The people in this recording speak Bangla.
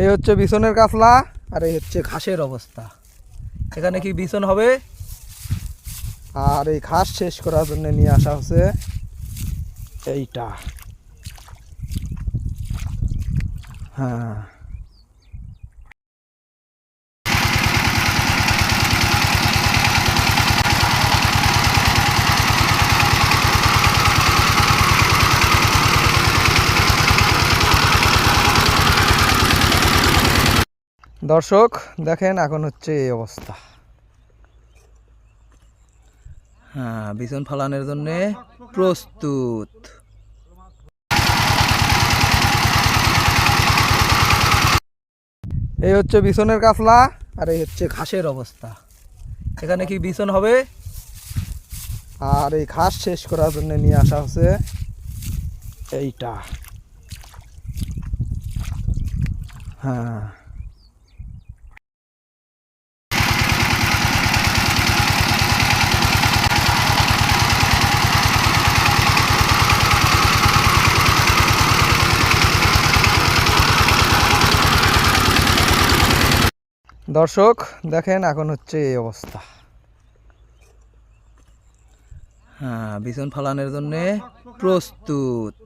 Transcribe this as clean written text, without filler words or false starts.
এই হচ্ছে বিছনের কাতলা আর এই হচ্ছে ঘাসের অবস্থা। এখানে কি বিছন হবে, আর এই ঘাস শেষ করার জন্য নিয়ে আসা হচ্ছে এইটা। হ্যাঁ, দর্শক দেখেন এখন হচ্ছে এই অবস্থা। হ্যাঁ, বিছন ফালানোর জন্য প্রস্তুত। এই হচ্ছে বিছনের কাতলা আর এই হচ্ছে ঘাসের অবস্থা। এখানে কি বিছন হবে, আর এই ঘাস শেষ করার জন্য নিয়ে আসা হচ্ছে এইটা। হ্যাঁ, দর্শক দেখেন এখন হচ্ছে এই অবস্থা। হ্যাঁ, বিছন ফালানোর জন্য প্রস্তুত।